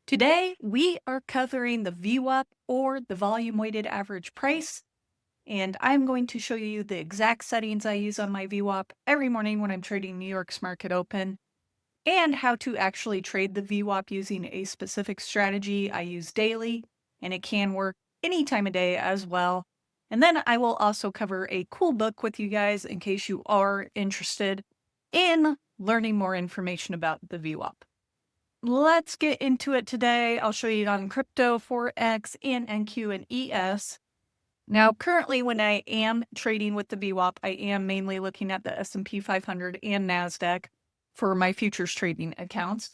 Today, we are covering the VWAP or the volume weighted average price, and I'm going to show you the exact settings I use on my VWAP every morning when I'm trading New York's market open, and how to actually trade the VWAP using a specific strategy I use daily, and it can work any time of day as well. And then I will also cover a cool book with you guys in case you are interested in learning more information about the VWAP. Let's get into it today. I'll show you on crypto, Forex, and NQ and ES. Now, currently, when I am trading with the VWAP, I am mainly looking at the S&P 500 and NASDAQ for my futures trading accounts.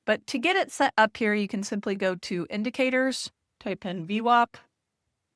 But to get it set up here, you can simply go to Indicators, type in VWAP,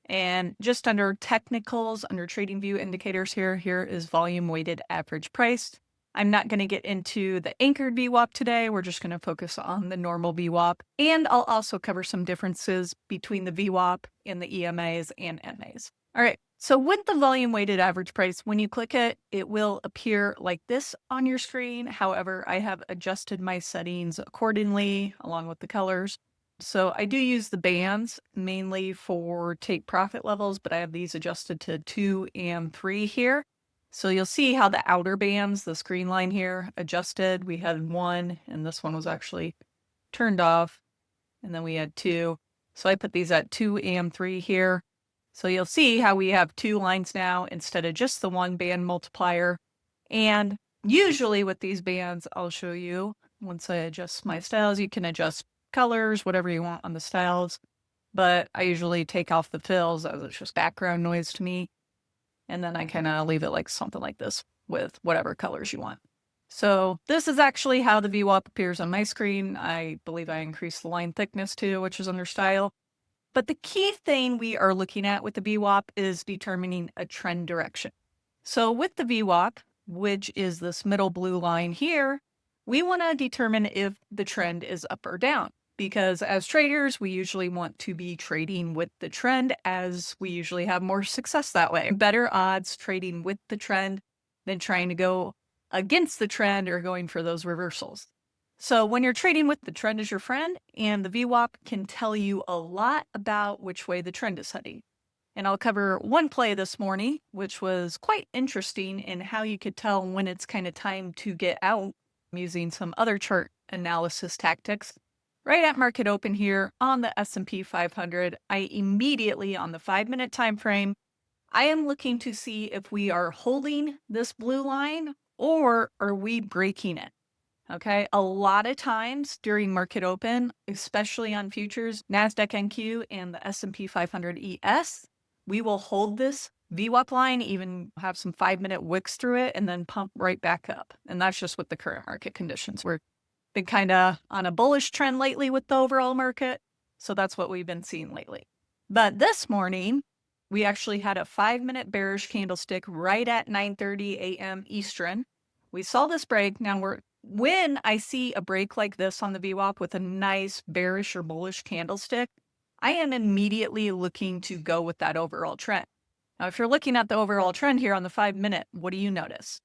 and just under Technicals, under TradingView Indicators here is Volume Weighted Average Price. I'm not going to get into the anchored VWAP today. We're just going to focus on the normal VWAP. And I'll also cover some differences between the VWAP and the EMAs and MAs. All right. So with the volume weighted average price, when you click it, it will appear like this on your screen. However, I have adjusted my settings accordingly along with the colors. So I do use the bands mainly for take profit levels, but I have these adjusted to 2 and 3 here. So you'll see how the outer bands, the screen line here, adjusted. We had 1, and this one was actually turned off. And then we had 2. So I put these at 2 and 3 here. So you'll see how we have 2 lines now instead of just the 1 band multiplier. And usually with these bands, I'll show you once I adjust my styles. You can adjust colors, whatever you want on the styles. But I usually take off the fills as it's just background noise to me. And then I kind of leave it like something like this with whatever colors you want. So this is actually how the VWAP appears on my screen. I believe I increased the line thickness too, which is under style. But the key thing we are looking at with the VWAP is determining a trend direction. So with the VWAP, which is this middle blue line here, we want to determine if the trend is up or down. Because as traders, we usually want to be trading with the trend as we usually have more success that way. Better odds trading with the trend than trying to go against the trend or going for those reversals. So when you're trading with the trend as your friend, and the VWAP can tell you a lot about which way the trend is heading. And I'll cover one play this morning, which was quite interesting in how you could tell when it's kind of time to get out using some other chart analysis tactics. Right at market open here on the S&P 500, I immediately on the 5-minute time frame, I am looking to see if we are holding this blue line or are we breaking it. Okay, a lot of times during market open, especially on futures, NASDAQ NQ and the S&P 500 ES, we will hold this VWAP line, even have some 5-minute wicks through it and then pump right back up. And that's just with the current market conditions. We're been kind of on a bullish trend lately with the overall market. So that's what we've been seeing lately. But this morning, we actually had a 5-minute bearish candlestick right at 9:30 a.m. Eastern. We saw this break. Now, when I see a break like this on the VWAP with a nice bearish or bullish candlestick, I am immediately looking to go with that overall trend. Now, if you're looking at the overall trend here on the 5-minute, what do you notice?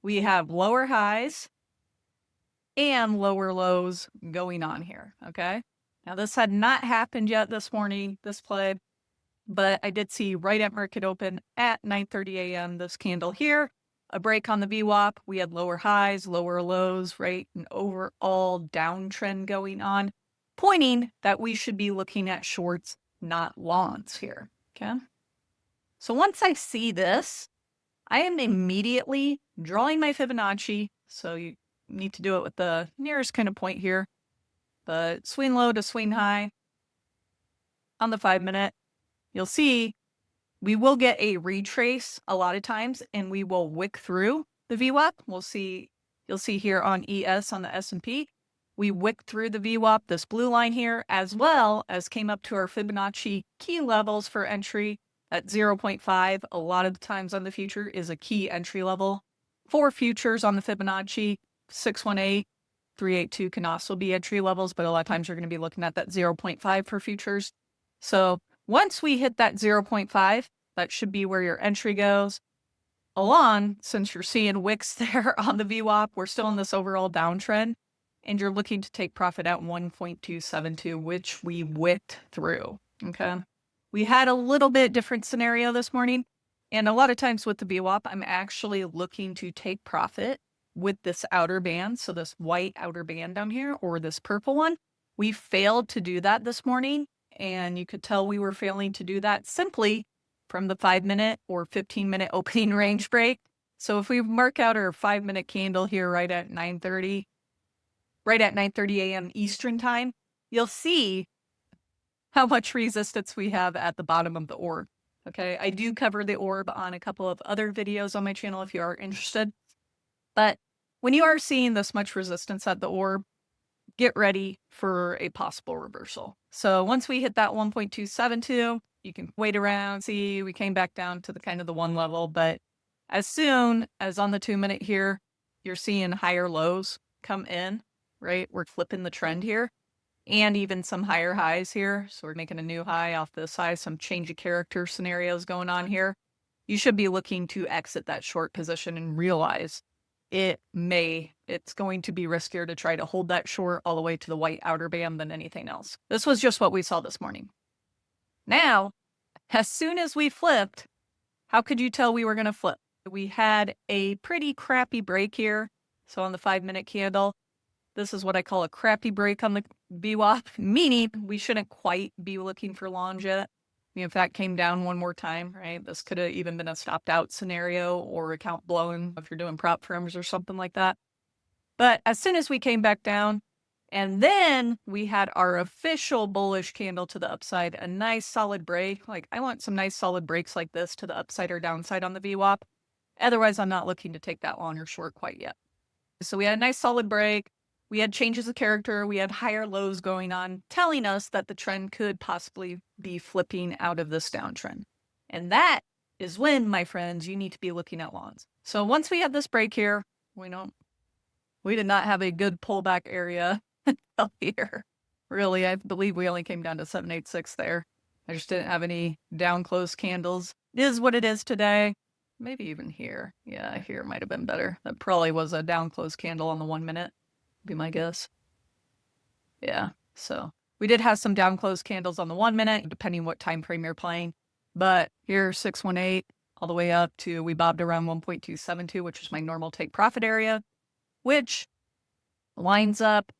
We have lower highs and lower lows going on here, okay? Now, this had not happened yet this morning, this play, but I did see right at market open at 9:30 a.m. this candle here, a break on the VWAP. We had lower highs, lower lows, right? An overall downtrend going on, pointing that we should be looking at shorts, not longs here, okay? So once I see this, I am immediately drawing my Fibonacci. So you need to do it with the nearest kind of point here, but swing low to swing high on the 5-minute. You'll see we will get a retrace a lot of times and we will wick through the VWAP. You'll see here on ES on the S&P, we wick through the VWAP, this blue line here, as well as came up to our Fibonacci key levels for entry at 0.5. A lot of the times on the future is a key entry level. For futures on the Fibonacci, 618, 382 can also be entry levels, but a lot of times you're going to be looking at that 0.5 for futures. So once we hit that 0.5, that should be where your entry goes. Along, since you're seeing wicks there on the VWAP, we're still in this overall downtrend. and you're looking to take profit at 1.272, which we whipped through, okay? We had a little bit different scenario this morning, and a lot of times with the VWAP, I'm actually looking to take profit with this outer band, so this white outer band down here, or this purple one. We failed to do that this morning, and you could tell we were failing to do that simply from the 5-minute or 15-minute opening range break. So if we mark out our 5-minute candle here right at 9:30 a.m. Eastern time, you'll see how much resistance we have at the bottom of the orb. Okay, I do cover the orb on a couple of other videos on my channel if you are interested. But when you are seeing this much resistance at the orb, get ready for a possible reversal. So once we hit that 1.272, you can wait around, see we came back down to the kind of the one level. But as soon as on the 2-minute here, you're seeing higher lows come in, right? We're flipping the trend here. And even some higher highs here. So we're making a new high off this high, some change of character scenarios going on here. You should be looking to exit that short position and realize it's going to be riskier to try to hold that short all the way to the white outer band than anything else. This was just what we saw this morning. Now, as soon as we flipped, how could you tell we were going to flip? We had a pretty crappy break here. So on the 5-minute candle, this is what I call a crappy break on the VWAP, meaning we shouldn't quite be looking for longs yet. We, in fact, came down one more time, right? This could have even been a stopped out scenario or account blowing if you're doing prop firms or something like that. But as soon as we came back down, and then we had our official bullish candle to the upside, a nice solid break. Like, I want some nice solid breaks like this to the upside or downside on the VWAP. Otherwise, I'm not looking to take that long or short quite yet. So we had a nice solid break. We had changes of character. We had higher lows going on, telling us that the trend could possibly be flipping out of this downtrend. And that is when, my friends, you need to be looking at longs. So once we had this break here, we did not have a good pullback area until here. Really, I believe we only came down to 786 there. I just didn't have any down close candles. It is what it is today. Maybe even here. Yeah, here might have been better. That probably was a down close candle on the 1-minute. Be my guess. Yeah, so we did have some down close candles on the 1-minute, depending what time frame you're playing. But here, 618, all the way up to, we bobbed around 1.272, which is my normal take profit area, which lines up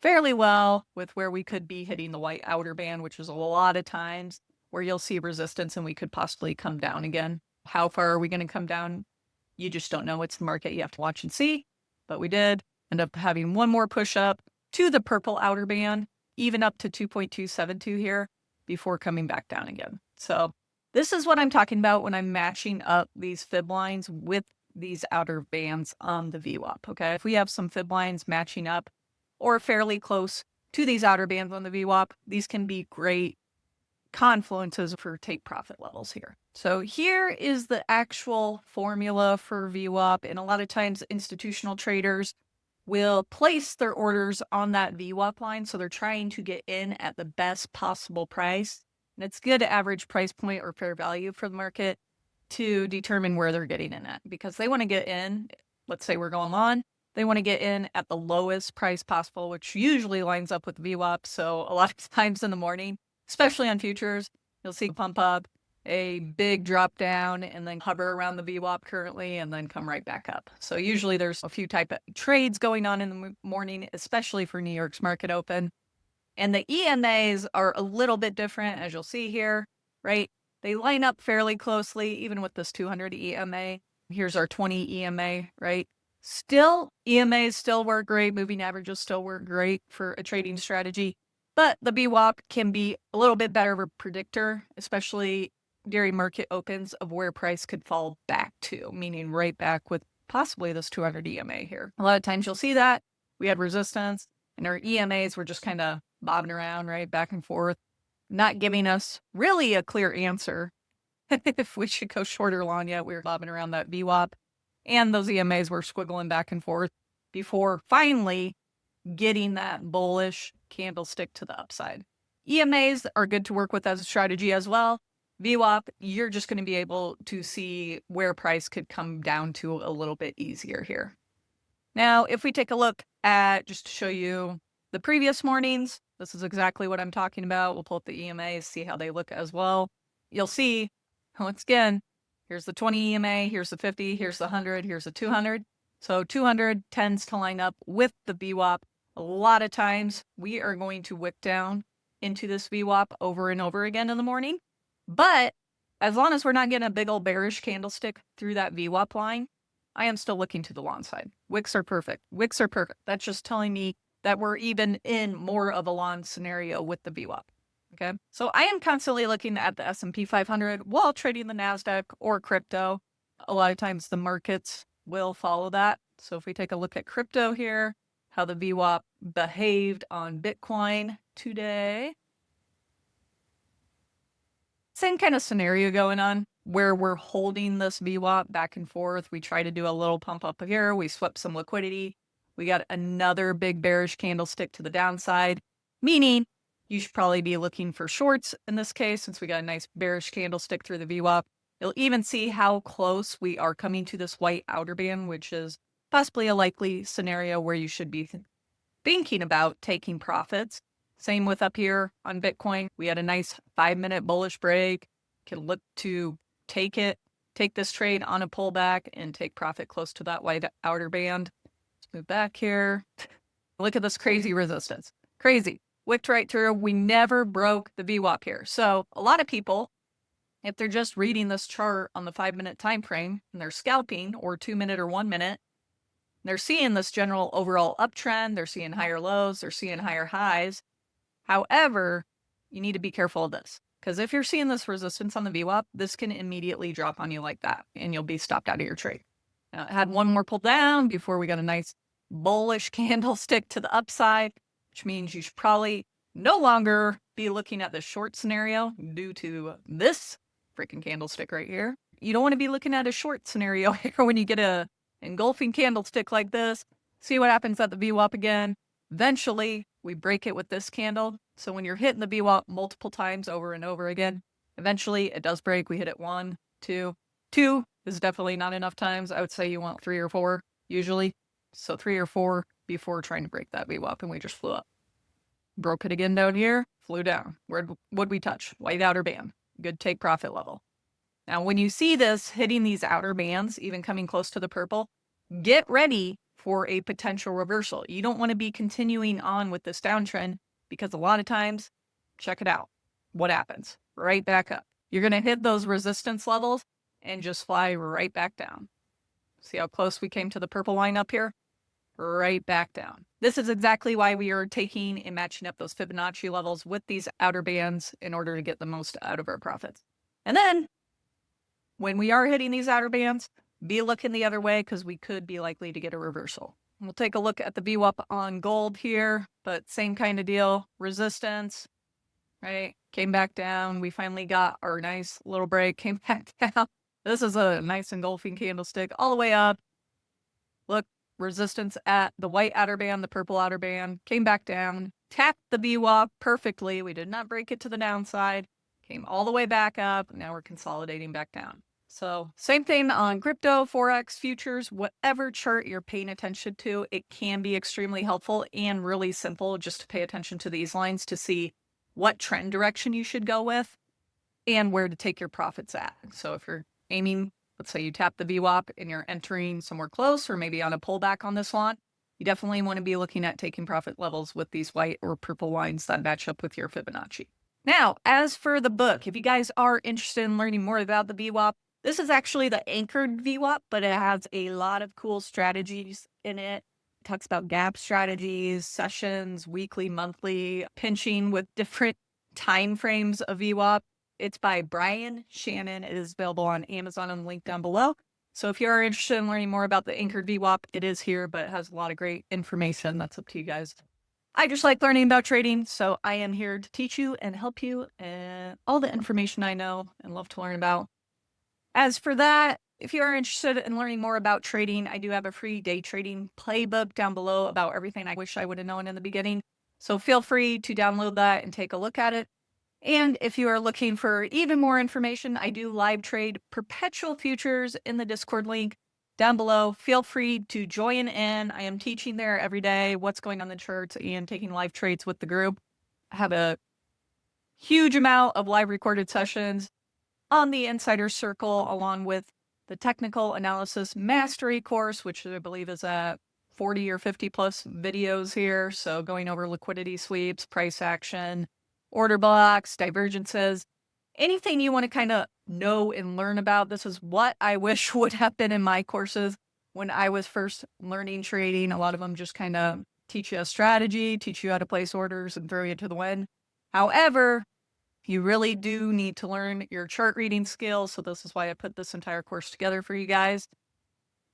fairly well with where we could be hitting the white outer band, which is a lot of times where you'll see resistance and we could possibly come down again. How far are we going to come down? You just don't know. It's the market. You have to watch and see. But we did end up having one more push up to the purple outer band, even up to 2.272 here before coming back down again. So this is what I'm talking about when I'm matching up these fib lines with these outer bands on the VWAP, okay? If we have some fib lines matching up or fairly close to these outer bands on the VWAP, these can be great confluences for take profit levels here. So here is the actual formula for VWAP, and a lot of times institutional traders will place their orders on that VWAP line. So they're trying to get in at the best possible price. And it's good average price point or fair value for the market to determine where they're getting in at, because they want to get in. Let's say we're going long. They want to get in at the lowest price possible, which usually lines up with VWAP. So a lot of times in the morning, especially on futures, you'll see pump up, a big drop down, and then hover around the VWAP currently, and then come right back up. So usually there's a few type of trades going on in the morning, especially for New York's market open. And the EMAs are a little bit different, as you'll see here, right? They line up fairly closely, even with this 200 EMA. Here's our 20 EMA, right? Still, EMAs still work great. Moving averages still work great for a trading strategy. But the VWAP can be a little bit better of a predictor, especially during market opens, of where price could fall back to, meaning right back with possibly this 200 EMA here. A lot of times you'll see that we had resistance and our EMAs were just kind of bobbing around, right, back and forth, not giving us really a clear answer if we should go short or long yet. We were bobbing around that VWAP, and those EMAs were squiggling back and forth before finally getting that bullish candlestick to the upside. EMAs are good to work with as a strategy as well. VWAP, you're just going to be able to see where price could come down to a little bit easier here. Now, if we take a look at, just to show you the previous mornings, this is exactly what I'm talking about. We'll pull up the EMAs, see how they look as well. You'll see, once again, here's the 20 EMA, here's the 50, here's the 100, here's the 200. So 200 tends to line up with the VWAP. A lot of times we are going to wick down into this VWAP over and over again in the morning. But as long as we're not getting a big old bearish candlestick through that VWAP line, I am still looking to the long side. Wicks are perfect. Wicks are perfect. That's just telling me that we're even in more of a long scenario with the VWAP. Okay, so I am constantly looking at the S&P 500 while trading the NASDAQ or crypto. A lot of times the markets will follow that. So if we take a look at crypto here, how the VWAP behaved on Bitcoin today. Same kind of scenario going on where we're holding this VWAP back and forth. We try to do a little pump up here. We swept some liquidity. We got another big bearish candlestick to the downside, meaning you should probably be looking for shorts in this case, since we got a nice bearish candlestick through the VWAP. You'll even see how close we are coming to this white outer band, which is possibly a likely scenario where you should be thinking about taking profits. Same with up here on Bitcoin. We had a nice 5-minute bullish break. Can look to take this trade on a pullback and take profit close to that white outer band. Let's move back here. Look at this crazy resistance. Crazy. Wicked right through. We never broke the VWAP here. So a lot of people, if they're just reading this chart on the 5-minute time frame and they're scalping, or 2-minute or 1-minute, they're seeing this general overall uptrend. They're seeing higher lows. They're seeing higher highs. However, you need to be careful of this, because if you're seeing this resistance on the VWAP, this can immediately drop on you like that, and you'll be stopped out of your trade. Now, it had one more pull down before we got a nice bullish candlestick to the upside, which means you should probably no longer be looking at the short scenario due to this freaking candlestick right here. You don't want to be looking at a short scenario here when you get a engulfing candlestick like this. See what happens at the VWAP again. Eventually, we break it with this candle. So when you're hitting the VWAP multiple times over and over again, eventually it does break. We hit it 1, 2. 2 is definitely not enough times. I would say you want 3 or 4 usually. So 3 or 4 before trying to break that VWAP, and we just flew up. Broke it again down here, flew down. Where would we touch? White outer band. Good take profit level. Now, when you see this hitting these outer bands, even coming close to the purple, get ready for a potential reversal. You don't want to be continuing on with this downtrend, because a lot of times, check it out. What happens? Right back up. You're going to hit those resistance levels and just fly right back down. See how close we came to the purple line up here? Right back down. This is exactly why we are taking and matching up those Fibonacci levels with these outer bands in order to get the most out of our profits. And then, when we are hitting these outer bands, be looking the other way, because we could be likely to get a reversal. We'll take a look at the VWAP on gold here, but same kind of deal. Resistance, right? Came back down. We finally got our nice little break, came back down. This is a nice engulfing candlestick all the way up. Look, resistance at the white outer band, the purple outer band, came back down, tapped the VWAP perfectly. We did not break it to the downside, came all the way back up. Now we're consolidating back down. So same thing on crypto, Forex, futures, whatever chart you're paying attention to, it can be extremely helpful and really simple just to pay attention to these lines to see what trend direction you should go with and where to take your profits at. So if you're aiming, let's say you tap the VWAP and you're entering somewhere close, or maybe on a pullback on this one, you definitely want to be looking at taking profit levels with these white or purple lines that match up with your Fibonacci. Now, as for the book, if you guys are interested in learning more about the VWAP, this is actually the anchored VWAP, but it has a lot of cool strategies in it. It talks about gap strategies, sessions, weekly, monthly, pinching with different time frames of VWAP. It's by Brian Shannon. It is available on Amazon and linked down below. So if you are interested in learning more about the anchored VWAP, it is here, but it has a lot of great information. That's up to you guys. I just like learning about trading, so I am here to teach you and help you and all the information I know and love to learn about. As for that, if you are interested in learning more about trading, I do have a free day trading playbook down below about everything I wish I would have known in the beginning. So feel free to download that and take a look at it. And if you are looking for even more information, I do live trade perpetual futures in the Discord link. down below. Feel free to join in. I am teaching there every day what's going on in the charts and taking live trades with the group. I have a huge amount of live recorded sessions on the Insider Circle, along with the Technical Analysis Mastery course, which I believe is at 40 or 50 plus videos here. So going over liquidity sweeps, price action, order blocks, divergences, anything you want to kind of know and learn about. This is what I wish would have been in my courses when I was first learning trading. A lot of them just kind of teach you a strategy, teach you how to place orders and throw you to the wind. However, you really do need to learn your chart reading skills. So this is why I put this entire course together for you guys.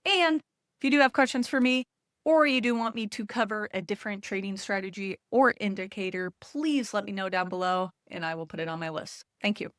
And if you do have questions for me, or you do want me to cover a different trading strategy or indicator, please let me know down below and I will put it on my list. Thank you.